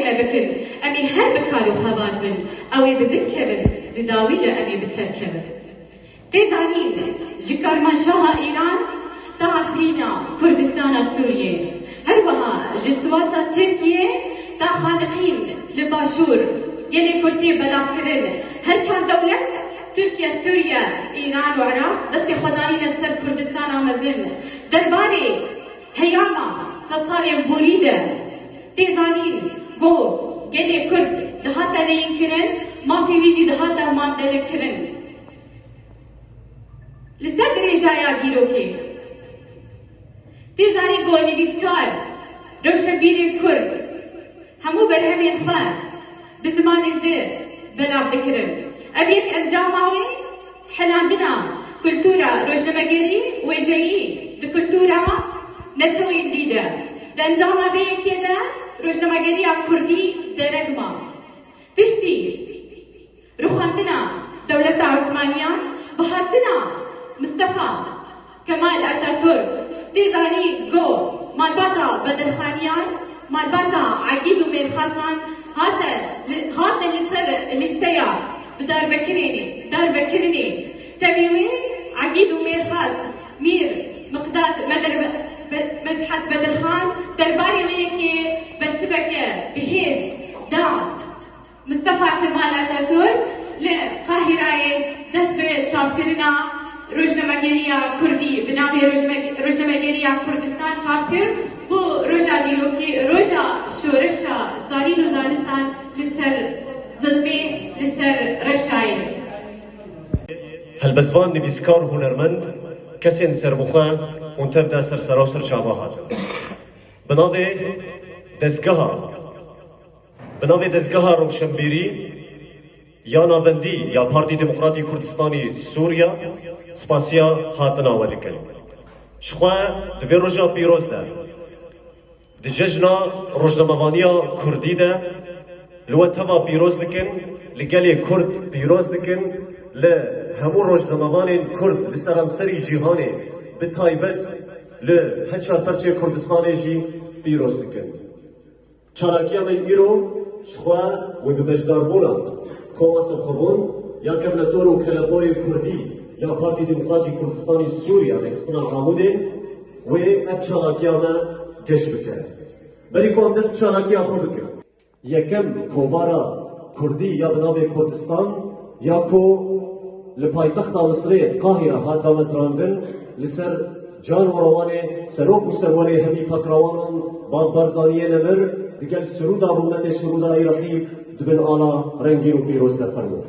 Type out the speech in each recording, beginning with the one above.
ما بكن أمي هر بكارو خبار بن أوي بذكر دداوية أمي بسركبر تزانين جكار منشاها إيران تا أفرينا كردستان سوريا هروها جسواسا تركيا تا خالقين لباشور يلي كرتي بلاف كرن هر چار دولة تركيا سوريا إيران وعراق دستي خدانين السر كردستان آمزن درباري هياما سطالي بوريدة تزانين جو يلي كرد دهاتا نين كرن ما في ويجي دهاتا ماندل كرن لسر دريجايا ديروكي تزاني جو نبيسكار روشنبيري كرد همو برهمين خواه بزمان الدر بلاف دكرن أبيك أنجاماوي حلاندنا كولتورا روجنمجري وجايي دكولتورا نتوي جديدة دانجاما بيه كده روجنمجري كردي درجما تشتي روخاندنا دولة عثمانية بهاتنا مصطفى كمال أتاتورك تيزاني جو مالباتا بدرخانيان مالباتا عقيد ومير خاصان هذا لسر الاستيا بدار بكرني تبيوين عقيد ومير خاص مير مقداد مدحت بدرخان درباري ليكي بشتبك بهيز دا مصطفى كمال أتاتورك لقاهرة دسبة شابكرنا روجنمجريا كردي بناوي روجنمجريا كردستان شابكر بو روجا ديروكي روجا شورشا زارين وزارستان لسر ظلمي لسر رشاي هالبزبان نبيسكار هنرمند كسين سربخان ونتفدا سرسراوسر شابهات بناوي دزگها روشنبيري یا ناوندی یا پارتی دموکراتی کردستانی سوریا سپاسیا هاتنا ودکن شخوا دوی روژا پیروز ده دی ججنا روژنموانیا کردی ده لو توا پیروز دکن لگلی کرد پیروز دکن لهمو روژنموان کرد لسرانسری جیهانی بتایبت لهچا پرچه کردستانی جی پیروز دکن چاراکیا من ایرو شخوا و بمجدار بولا کوماس خبون یا کبلتور و کلابوی کردی یا پارتی دموکراتی کردستانی سوریا لکستنا عموده و اف چالاکیا ما گش بکن بری کوم دست چالاکیا خود بکن یکم کوبارا کردی یا بناوی کردستان یا کو لپایتخت مصری قاهره هات دامزراندن لسر جان و روان سروک و سروری همی پکروانان باز برزانیه نمر دیگر سرودا رومت سرودا ایرقی دبن آلا رنگین و پیروز در فرمود.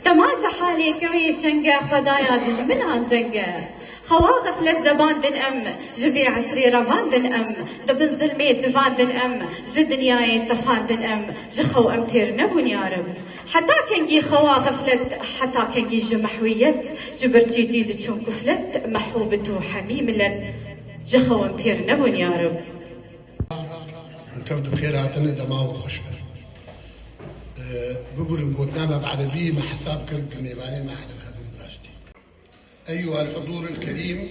تماشا حالي كوي شنقة خدايا دجمنان جنقة خوا غفلت زبان دن أم جبي عسري رفان دن أم دبن ظلمي جفان دن أم جدنياي طفان دن أم جخو أمتير نبون يا رب حتى كنجي خوا غفلت حتى كنجي جمحويت جبرتيتي دتشون كفلت محوبته حميملت جخو أمتير نبون يا رب تبدو بخير هاتني دماغ وخشبر بقول قدامها بعد بيه مع حساب كلب كميباني مع حدا هذا المراشدي. أيها الحضور الكريم،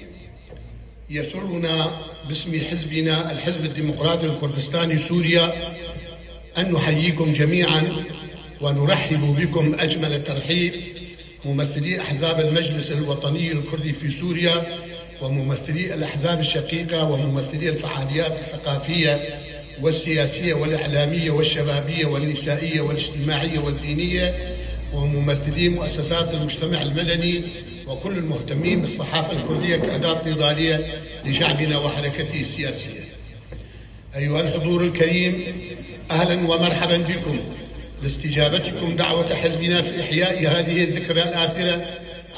يسرنا باسم حزبنا الحزب الديمقراطي الكردستاني سوريا أن نحييكم جميعا ونرحب بكم أجمل الترحيب ممثلي أحزاب المجلس الوطني الكردي في سوريا وممثلي الأحزاب الشقيقة وممثلي الفعاليات الثقافية والسياسية والإعلامية والشبابية والنسائية والاجتماعية والدينية وممثلي مؤسسات المجتمع المدني وكل المهتمين بالصحافة الكردية كأداة نضالية لشعبنا وحركته السياسية. أيها الحضور الكريم، أهلا ومرحبا بكم لاستجابتكم دعوة حزبنا في إحياء هذه الذكرى الآثرة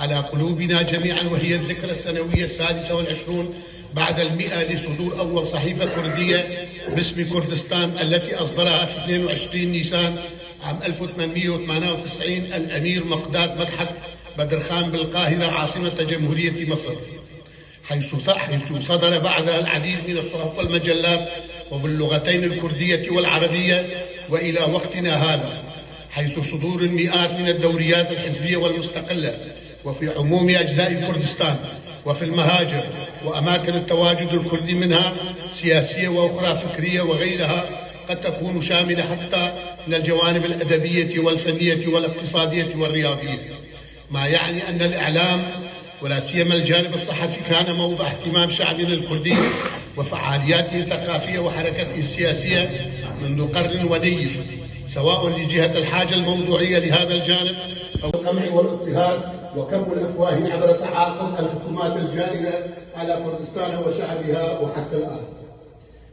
على قلوبنا جميعا، وهي الذكرى السنوية 26 بعد 100 لصدور أول صحيفة كردية باسم كردستان، التي أصدرها في 22 نيسان عام 1898 الأمير مقداد مدحت بدر خان بالقاهرة عاصمة جمهورية مصر، حيث صدر بعدها العديد من الصحف والمجلات وباللغتين الكردية والعربية، وإلى وقتنا هذا حيث صدور المئات من الدوريات الحزبية والمستقلة وفي عموم أجزاء كردستان وفي المهاجر وأماكن التواجد الكردي منها سياسية وأخرى فكرية وغيرها، قد تكون شاملة حتى من الجوانب الأدبية والفنية والاقتصادية والرياضية، ما يعني أن الإعلام ولا سيما الجانب الصحفي كان موضع اهتمام شعبنا الكردي وفعالياته الثقافية وحركته السياسية منذ قرن ونيف، سواء لجهة الحاجة الموضوعية لهذا الجانب أو القمع والاضطهاد وكم الأفواه عبر تعاقب الحكومات الجائرة على كردستان وشعبها وحتى الآن.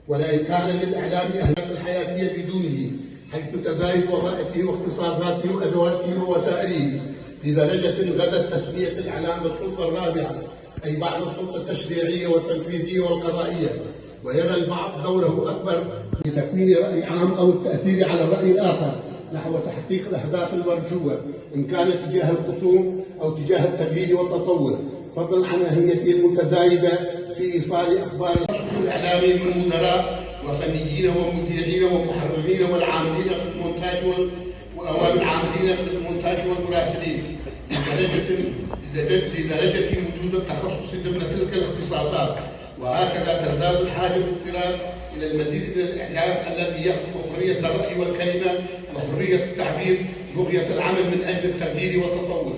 ولا إمكان للإعلام أهمية الحياتية بدونه، حيث تزايد وظائفه واختصاصاته وأدواته ووسائله، لدرجة غدت تسمية الإعلام بالسلطة الرابعة، أي بعد السلطة التشريعية والتنفيذية والقضائية، ويرى البعض دوره أكبر لتكوين رأي عام أو التأثير على الرأي الآخر نحو تحقيق الأهداف المرجوة، إن كان تجاه الخصوم أو تجاه التغيير والتطور، فضلا عن أهميته المتزايدة في إيصال أخبار الإعلام من مدراء وفنيين ومذيعين ومحررين والعاملين في المونتاج والعاملين في المونتاج والمراسلين، لدرجة وجود التخصص ضمن تلك الاختصاصات. وهكذا تزداد الحاجة باضطرار إلى المزيد من الإعلام الذي يخدم حرية الرأي والكلمة وحرية التعبير، بغية العمل من أجل التغيير والتطور.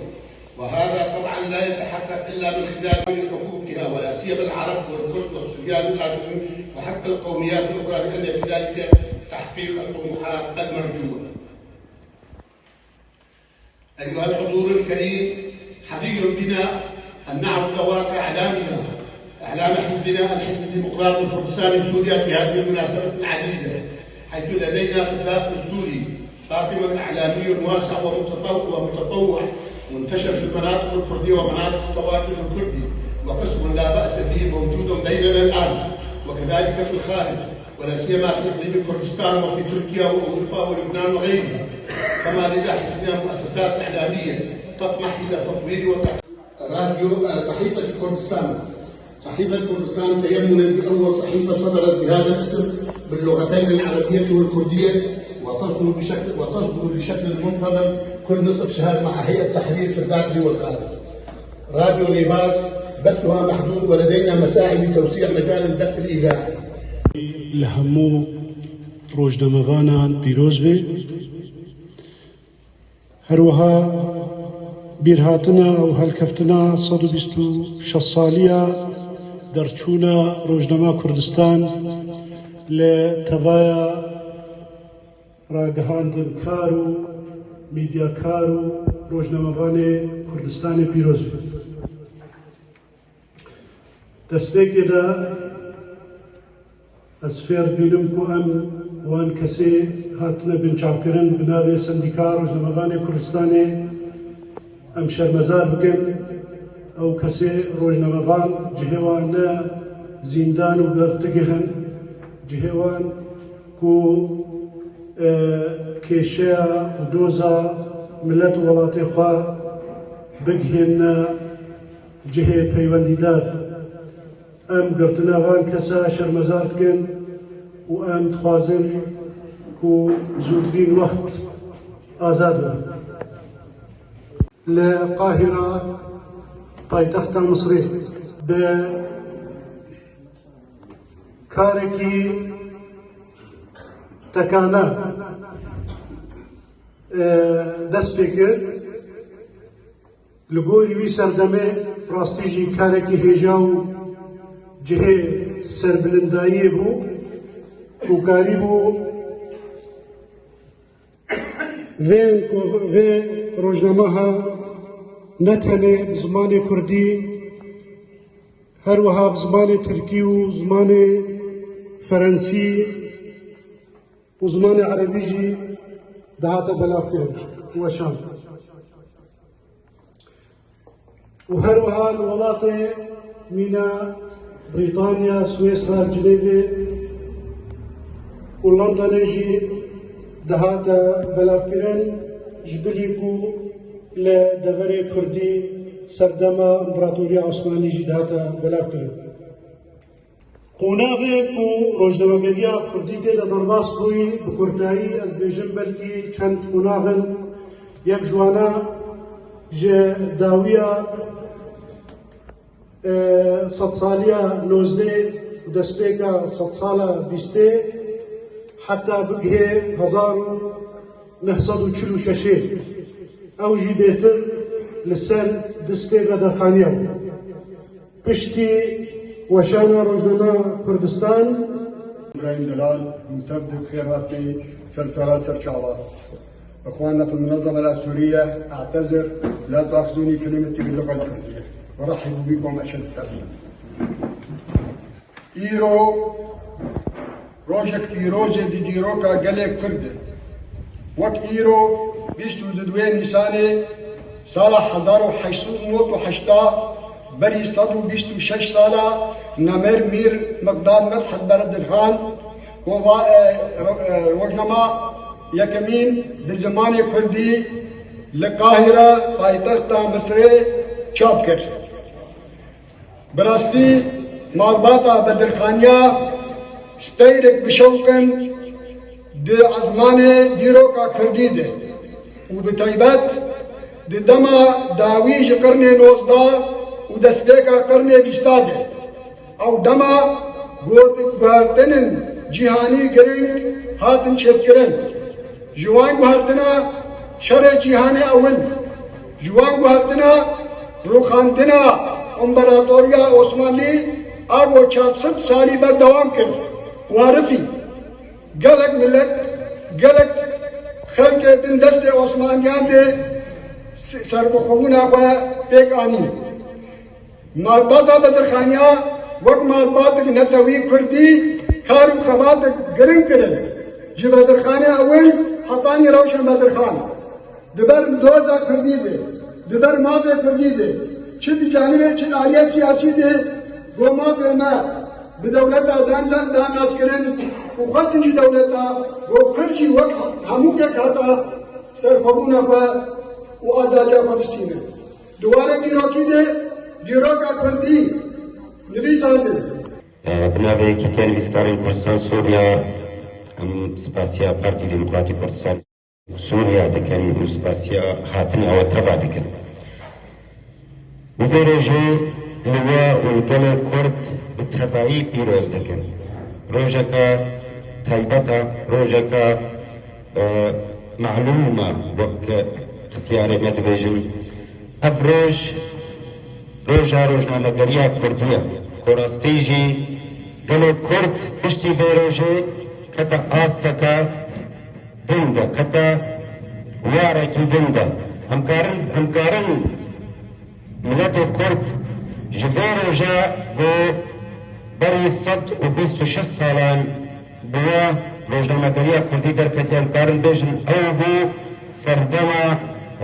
وهذا طبعا لا يتحقق إلا من خلال حقوقها، ولا سيما العرب والكرد والسوريان والآذريين وحتى القوميات الأخرى، لأن في ذلك تحقيق الطموحات المرجوة. أيها الحضور الكريم، حري بنا أن نعرض واقع إعلامنا، إعلام حزبنا الحزب الديمقراطي الكردستاني السوري في هذه المناسبة العزيزة، حيث لدينا في الداخل السوري قاطب إعلامي واسع ومتطوع منتشر في المناطق الكردية ومناطق التواجد الكردي، وقسم لا بأس به موجود بيننا الآن، وكذلك في الخارج، ولا سيما في إقليم كردستان وفي تركيا وأوروبا ولبنان وغيرها. كما لدى حزبنا مؤسسات إعلامية تطمح إلى تطوير راديو صحيفة كردستان. صحيفة كردستان تيمنا بأول صحيفة صدرت بهذا الاسم باللغتين العربية والكردية، وتصدر بشكل منتظم كل نصف شهر مع هيئة تحرير في الداخل والخارج. راديو ريباز بثها محدود، ولدينا مساعي لتوسيع مجال البث الإذاعي. لهمو روجنامەغانان پیرۆز بێ، هەروەها بیرهاتنە و هەڵکەفتنە 126 ساڵیە دەرچوونە ڕۆژنامە کوردستان لە تەڤایە ڕاگەهاندن کار و میدیاکار و ڕۆژنامەڤانێ کوردستانی پیرۆز بێ. دەستپێکێدا ez fêr bînim ku em wan kesê hatine binçavkirin bi navê Sendîka Rojnamevanê Kurdistanê em şermezar bikin. Ew kesê rojnamevan cihê wan ne zîndan û bertigihîn, cihê wan ku kêşeya û doza millet û welatê xwe bigihîne cihê peywendîdar. Em girtina van kesa şermezar dikin û em dixwazin ku zûtirîn wext azad bin. Li Qahîra paytexta Misrê bi karekî tekane dest pê kir. Li gorî wî serdemê rastî jî karekî hêja û cihê serbilindayiyê bû û karî bû vê rojnameha نەتەنێ زمانی کوردی هەروەها زمانی تورکی و زمانی فەرەنسی و زمانی عەرەبیژی دەهاتە بەلافکردن وەشان و هەروەها لە وڵاتێ مینە بریتانیا سوێسرا جنێڤێ و لەندەنێژی دەهاتە بەلافکردن ji bilî ku li deverê Kurdî serdema İmparatoriya Osmanlî jî dihate belavkirin. Qonaxê ku rojnamegeriya Kurdî tê de derbas bûyî bi Kurtayî ez bêjim belkî çend qonaxin yek ji wana ji dawiya sedsaliya nozdê û destpêka sedsala bîstê heta bigihê 1946 ew jî bêtir li ser distê vedaxaniya bû. Piştî weşana Rojname Kurdistan إبراهيم دلال ممتد خيراتي سلسلة سرشاوة. إخواننا في المنظمة السورية أعتذر لا تأخذوني كلمتي باللغة الكردية ورحب بكم أشد الترحيب. إيرو روجك إيروجة دي ديروكا قلق كردي وك إيرو بيشتو زدوين نيساني سالة 1880 بري صدرو بيشتو 6 سالة نمر مير مقدار مدحت برد الخان وجنما يكمين بزمان كردي لقاهرة پایتخت مصر چاپ کرد. براستي مالباتا بدرخانيا ستيرك بشوكن دي عزمانه ديروكا كردي ده وبتايبات دي دما داويج قرن نوزدا ودسبيكا قرن بيستاده او دما گوارتنن جهاني گرنگ هاتن چتکرن جوان گوارتنا شر جهاني اول جوان گوارتنا روخاندنا امبراطوريا عثماني آگو 400 سالی بر دوام کرد وارفی گلک ملت گلک خلق دن دست عثمانیان ده سربخون آقا پیک آنی مالباتا بدرخانیا وقت مالباتا نتوی کردی کارو خبات گرنگ کرد جی بدرخانه اول حطانی روشن بدرخان دبر دوزا کردی ده دبر مافه کردی ده چه دی جانبه چه آلیت سیاسی ده گوما فيما بدولتها دانزان دان ناسكرين وخاصة دولتها وكرشي وقت هموك هذا سرخبونا وآزادية فلسطين دوارة ديروكي ده ديروكا كردي نبي ساندل بنابه كتير بسكارين كردستان سوريا سپاسيا بارتي ديمقراطي كردستان سوريا دكن وسپاسيا هاتن او تبع دكن وفيروجي لوا وقال كرد بالتفاعي بيروز دكن روجكا تايبتا روجكا معلومة وك اختياري مدبجن افروج روجنا مدريا كردية كوراستيجي قال كرد بشتي في روجي كتا آستكا دندا كتا واركي دندا همكارن ملت كرد جفيرو جاء بو بري الصد و26 سالان بوا روجنامه گریا کردی درکتی امکارن بیجن او بو سردما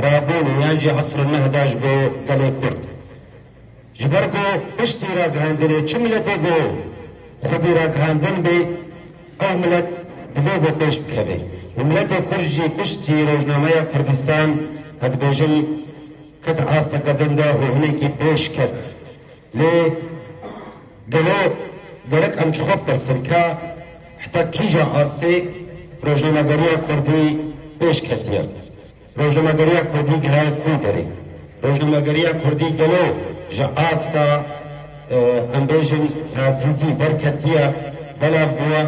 رابوني يانجي عصر النهداج بو قلي كرد جبرگو بشتي راق هاندني چه ملت بو خودي راق هاندن بي او ملت دوه بو پیش بکبه وملت کرجي بشتي روجنامه كردستان هد بیجن کت آستا کدنده و هنکی پیش کد لي قالوا قالك أم تخبر برسلكا حتى كيجا عاستي روجنامه گریا كردي پیش كتيا روجنامه گریا كردي جهاي كودري روجنامه گریا كردي قالوا جا عاستا أم بيجن هاتيتي بركتيا بلاف بوا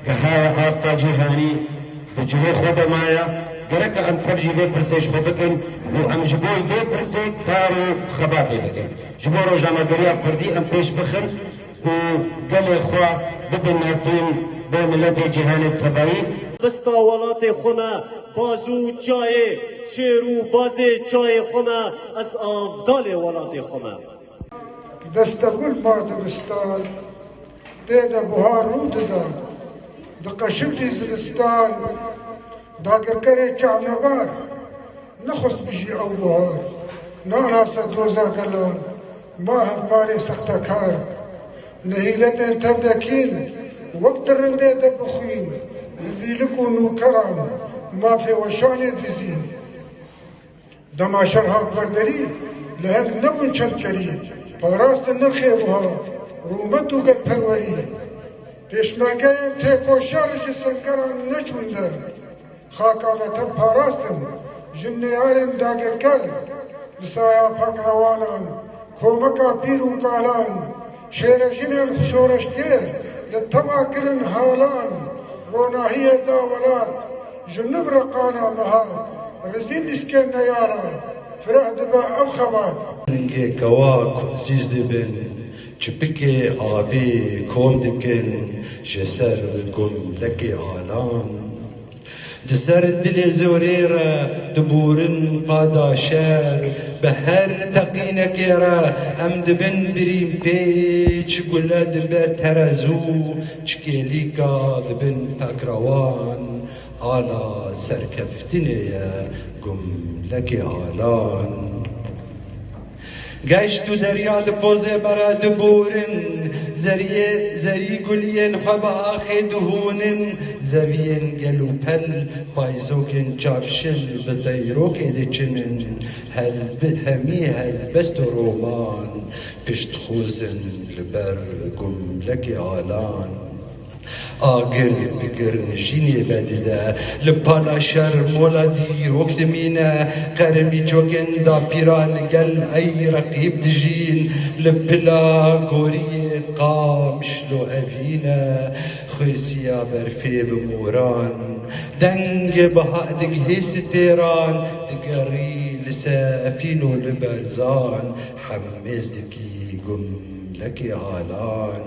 جهاي عاستا جهاني بجوه خود مايا قالك أم ترجي في برسيش خبكن وأم جبوي في برسي كارو خباتي بكن جبو روجنامه گریا كردي أم پیش بخن وقال إخوة بدن ناسين بملت جهان التفاعي بستا ولات خونا بازو چای شیرو بازی چای خمه از افضل ولات خمه دستگل ما دبستان دیده بهار رو ددا دقشتی زرستان داگر کری چعنبار نخست بجی او بهار ناناس دوزا گلون ما هفمانی سخت کار نهیلت تبذکین وقت رنده دبخین فیلکو نوکران ما في وشاني دزين دما شرها بردري لهك نبون چند كري پاراست نرخي بها رومتو قد پروري پیشمرگایم تيكو شارج سنگران نچون در خاكانتا پاراستن جنيارم داگر کر لسايا پاک روانان کومکا پیرو کالان شیر جنم خشورش دير لتوا کرن حالان روناهي داولات جنوب رقانا مهات رزين اسكن نيارا فرح دبا او خوات نجي كواك عزيز دبن چپكي آوي كوم دكن جسر قم لكي آلان جسر دل زوريرا دبورن قادا شار بهر تقين كيرا ام دبن بريم بيج قلا دبا ترزو چكيليكا دبن تاكروان آلا سرکفتنه گم لکی آلان گشتو دریا دپوزه براد بورن زری گلین خبا آخی دهونن زوین گلو پل پایزوکن چافشن بدایروک ادچنن همی هل بست رومان پشت خوزن لبر گم لکی آلان آگر بگر نشینی بدیده لپالا شر مولادی وقت مینه قرمی چوکن دا پیران گل ای رقیب دجین لپلا گوری قامشلو اوینه خوزیا برفی بموران دنگ بهادک هیس تیران دگری لسافینو لبرزان حمز دکی گم لکی آلان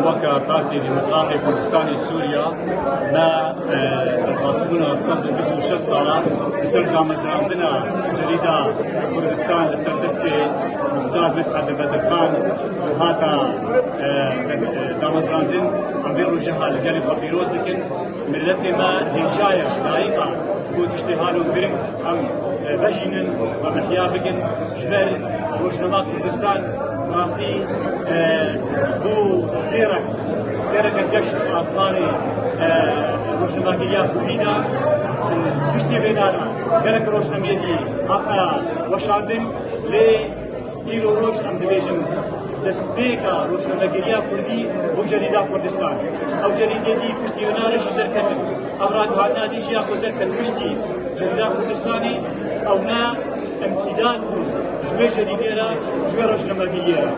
وكا بارتي ديمقراطي كردستاني سوريا ما تقاسمونا الصد باسم الشصالة لسرقا مزرعتنا جريدة كردستان لسردستي مختار مدحت بدرخان وهذا دامزراندن عم بيرو جهة لقلب بطيروز لكن ملتي ما هنشاية لايقة كود اشتهالو برم عم فجنن ومحيا بكن جبال روشنما كردستان راستي بو ستيرك الدش عثماني روشنماكية كوهيدا بشتي بينانا قالك روشنميدي حقا وشاردن لي إيرو روش أم دبيجن دستبيكا روشنماكية كردي وجريدة كردستان أو جريدة دي بشتي بينانا شدر كتن أبراد هانا دي شيا كردر كتن بشتي جريدة كردستاني أو نا امتداد جوي جديدة جوي روشنماكية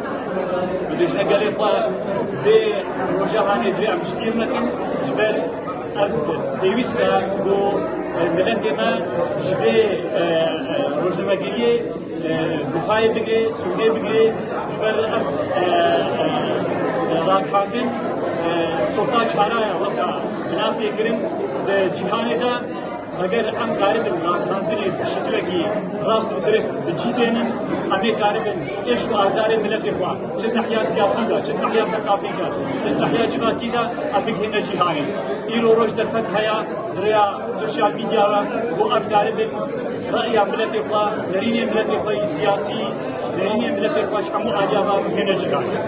بديش نقال إطلاق في وجهاني في عم شكير مكان جبال ديويستا بو ملان ما جبال روشنماكية بخاي بقى سودي بقى جبال راك حاكم سلطان چارایە وەکە بنافێکردن جیهانێدا ئەگەر ئەم کاربن ڕاهاندنێ شکلێکی ڕاست و درست بجیبێنن ئەمێ کاربن ئێش و ئازارێ ملەتێکوا چ نەحیا سیاسیدا چ نەحیا سەقافیدا چ نەحیا جیهاتیدا ئەبگهێنە جیهانێ ئیرۆ ڕۆژ دەرفەت هەیە دریا سوشیال میدیاوە بۆ ئەم کاربن ڕەئیا ملەتێکوا نەرینێ ملەتێکوای سیاسی نەرینێ ملەتێکواش هەموو ئالیاوە بگهێنە جیهانێ